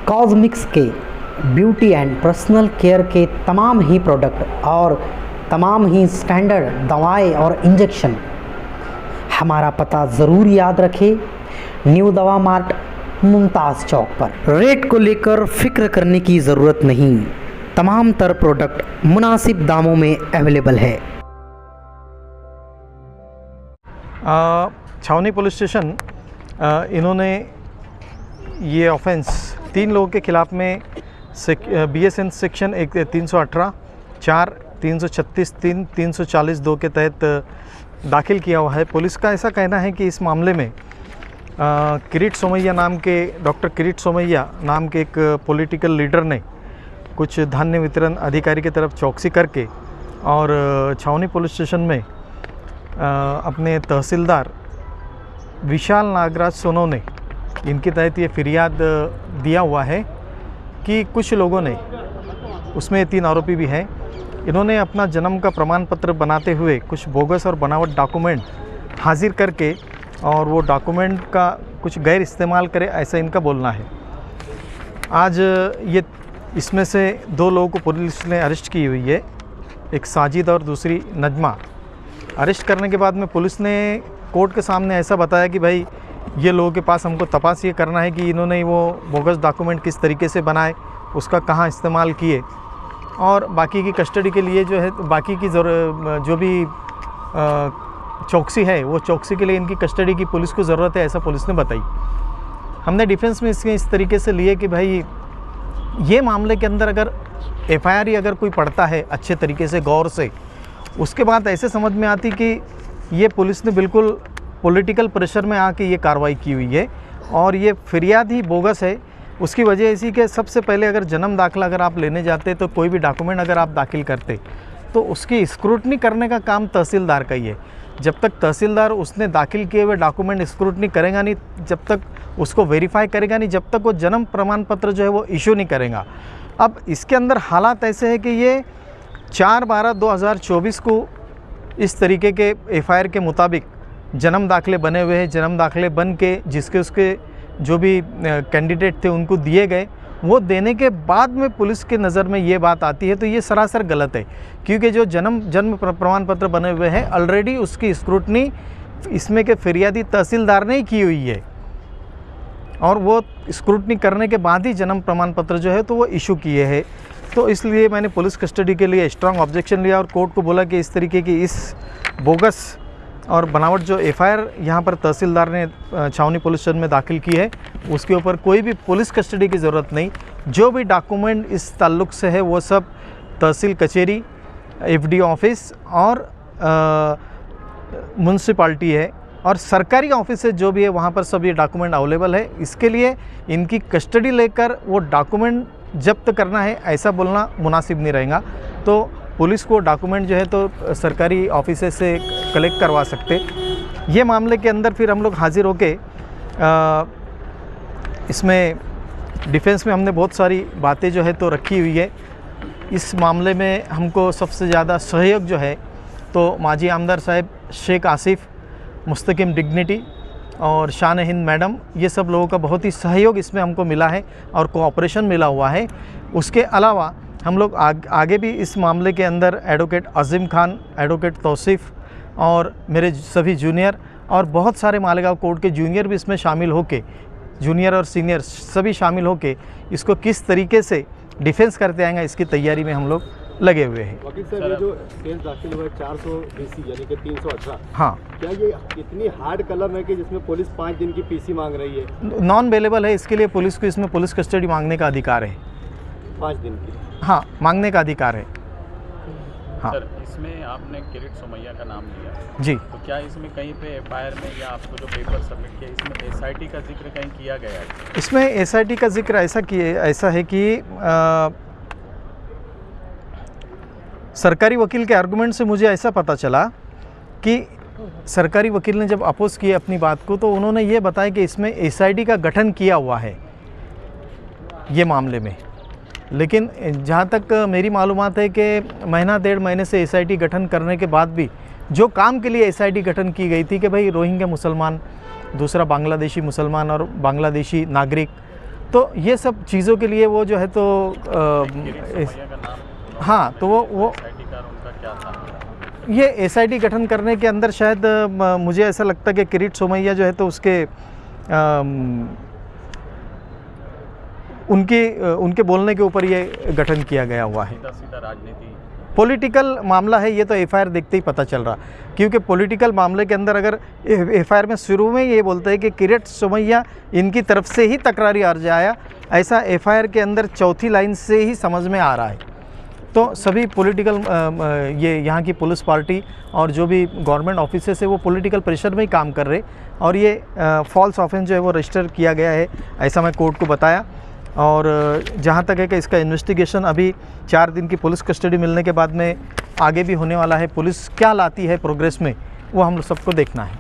कॉस्मिक्स के beauty and personal care के तमाम ही प्रोडक्ट और तमाम ही स्टैंडर्ड दवाएं और इंजेक्शन। हमारा पता ज़रूर याद रखें, न्यू दवा मार्ट, मुमताज़ चौक पर। रेट को लेकर फिक्र करने की ज़रूरत नहीं, तमाम तर प्रोडक्ट मुनासिब दामों में अवेलेबल है। छावनी पुलिस स्टेशन इन्होंने ये ऑफेंस 3 लोगों के ख़िलाफ़ में BSN सेक्शन 318, 4, 336, 3, 340 2 के तहत दाखिल किया हुआ है। पुलिस का ऐसा कहना है कि इस मामले में किरीट सोमैया नाम के डॉक्टर किरीट सोमैया नाम के एक पॉलिटिकल लीडर ने कुछ धान्य वितरण अधिकारी की तरफ चौकसी करके और छावनी पुलिस स्टेशन में अपने तहसीलदार विशाल नागराज सोनोने इनके तहत ये फिरियाद दिया हुआ है कि कुछ लोगों ने, उसमें 3 आरोपी भी हैं, इन्होंने अपना जन्म का प्रमाण पत्र बनाते हुए कुछ बोगस और बनावट डॉक्यूमेंट हाजिर करके और वो डॉक्यूमेंट का कुछ गैर इस्तेमाल करे, ऐसा इनका बोलना है। आज ये इसमें से 2 लोगों को पुलिस ने अरेस्ट की हुई है, एक साजिद और दूसरी नजमा। अरेस्ट करने के बाद में पुलिस ने कोर्ट के सामने ऐसा बताया कि भाई ये लोगों के पास हमको तपास ये करना है कि इन्होंने वो बोगस डॉक्यूमेंट किस तरीके से बनाए, उसका कहाँ इस्तेमाल किए, और बाकी की कस्टडी के लिए जो है बाकी की जो भी चौकसी है वो चौकसी के लिए इनकी कस्टडी की पुलिस को ज़रूरत है, ऐसा पुलिस ने बताई। हमने डिफेंस में इसके इस तरीके से लिए कि भाई ये मामले के अंदर अगर FIR ही अगर कोई पढ़ता है अच्छे तरीके से गौर से, उसके बाद ऐसे समझ में आती कि ये पुलिस ने बिल्कुल पॉलिटिकल प्रेशर में आके ये कार्रवाई की हुई है और ये फिरियाद ही बोगस है। उसकी वजह ऐसी कि सबसे पहले अगर जन्म दाखिला अगर आप लेने जाते तो कोई भी डॉक्यूमेंट अगर आप दाखिल करते तो उसकी स्क्रूटनी करने का काम तहसीलदार का ही है। जब तक तहसीलदार उसने दाखिल किए हुए डॉक्यूमेंट स्क्रूटनी करेगा नहीं, जब तक उसको वेरीफाई करेगा नहीं, जब तक वो जन्म प्रमाण पत्र जो है वो इशू नहीं करेगा। अब इसके अंदर हालात ऐसे है कि ये 4/12/2024 को इस तरीके के FIR के मुताबिक जन्म दाखिले बने हुए हैं। जन्म दाखिले बन के जिसके उसके जो भी कैंडिडेट थे उनको दिए गए, वो देने के बाद में पुलिस के नज़र में ये बात आती है तो ये सरासर गलत है, क्योंकि जो जन्म प्रमाण पत्र बने हुए हैं ऑलरेडी उसकी स्क्रूटनी इसमें के फिरियादी तहसीलदार ने ही की हुई है और वो स्क्रूटनी करने के बाद ही जन्म प्रमाण पत्र जो है तो वो इशू किए हैं। तो इसलिए मैंने पुलिस कस्टडी के लिए स्ट्रांग ऑब्जेक्शन लिया और कोर्ट को बोला कि इस तरीके की इस बोगस और बनावट जो FIR यहाँ पर तहसीलदार ने छावनी पुलिस स्टेशन में दाखिल की है उसके ऊपर कोई भी पुलिस कस्टडी की ज़रूरत नहीं। जो भी डॉक्यूमेंट इस ताल्लुक़ से है वो सब तहसील कचहरी, FDO ऑफिस और म्यूनसिपाल्टी है और सरकारी ऑफिस से जो भी है वहाँ पर सब ये डॉक्यूमेंट अवेलेबल है। इसके लिए इनकी कस्टडी लेकर वो डॉक्यूमेंट जब्त करना है ऐसा बोलना मुनासिब नहीं रहेगा। तो पुलिस को डॉक्यूमेंट जो है तो सरकारी ऑफिस से कलेक्ट करवा सकते। ये मामले के अंदर फिर हम लोग हाजिर होके इसमें डिफेंस में हमने बहुत सारी बातें जो है तो रखी हुई है। इस मामले में हमको सबसे ज़्यादा सहयोग जो है तो माजी आमदार साहब शेख आसिफ, मुस्तकिम डिग्निटी और शान हिंद मैडम, ये सब लोगों का बहुत ही सहयोग इसमें हमको मिला है और कोऑपरेशन मिला हुआ है। उसके अलावा हम लोग आगे भी इस मामले के अंदर एडवोकेट अज़ीम खान, एडवोकेट तौसीफ़ और मेरे सभी जूनियर और बहुत सारे मालेगांव कोर्ट के जूनियर भी इसमें शामिल होके, जूनियर और सीनियर सभी शामिल होके इसको किस तरीके से डिफेंस करते आएंगे इसकी तैयारी में हम लोग लगे हुए हैं। वकील साहब, ये जो केस दाखिल हुआ है 400 BC यानी कि 318, हाँ, क्या ये इतनी हार्ड कलम है कि जिसमें पुलिस 5 दिन की PC मांग रही है? नॉन अवेलेबल है, इसके लिए पुलिस को इसमें पुलिस कस्टडी मांगने का अधिकार है। 5 दिन की? हाँ, मांगने का अधिकार है। हाँ सर, इसमें आपने किरीट सोमैया का नाम लिया जी, तो क्या इसमें कहीं पे FIR में या आपको जो पेपर सबमिट किया इसमें SIT का जिक्र कहीं किया गया है? इसमें SIT का जिक्र ऐसा है कि सरकारी वकील के आर्गुमेंट से मुझे ऐसा पता चला कि सरकारी वकील ने जब अपोज़ किया अपनी बात को तो उन्होंने ये बताया कि इसमें SIT का गठन किया हुआ है ये मामले में। लेकिन जहाँ तक मेरी मालूमात है कि महीना 1.5 महीने से SIT गठन करने के बाद भी जो काम के लिए SIT गठन की गई थी कि भाई रोहिंग्या मुसलमान, दूसरा बांग्लादेशी मुसलमान और बांग्लादेशी नागरिक तो ये सब चीज़ों के लिए वो जो है तो सोमैया का नाम हाँ, तो वो SIT का उनका क्या था? ये SIT गठन करने के अंदर शायद मुझे ऐसा लगता है कि किरीट सोमैया जो है तो उसके उनके बोलने के ऊपर ये गठन किया गया हुआ है। सीधा सीधा राजनीति पॉलिटिकल मामला है ये, तो FIR देखते ही पता चल रहा, क्योंकि पॉलिटिकल मामले के अंदर अगर FIR में शुरू में ये बोलते हैं कि किरीट सोमैया इनकी तरफ से ही तकरारी अर्ज आया, ऐसा FIR के अंदर चौथी लाइन से ही समझ में आ रहा है। तो सभी पॉलिटिकल ये यहाँ की पुलिस पार्टी और जो भी गवर्नमेंट ऑफिसर्स है वो पॉलिटिकल प्रेशर में ही काम कर रहे, और ये फॉल्स ऑफेंस जो है वो रजिस्टर किया गया है, ऐसा मैं कोर्ट को बताया। और जहाँ तक है कि इसका इन्वेस्टिगेशन अभी 4 दिन की पुलिस कस्टडी मिलने के बाद में आगे भी होने वाला है। पुलिस क्या लाती है प्रोग्रेस में, वो हम सबको देखना है।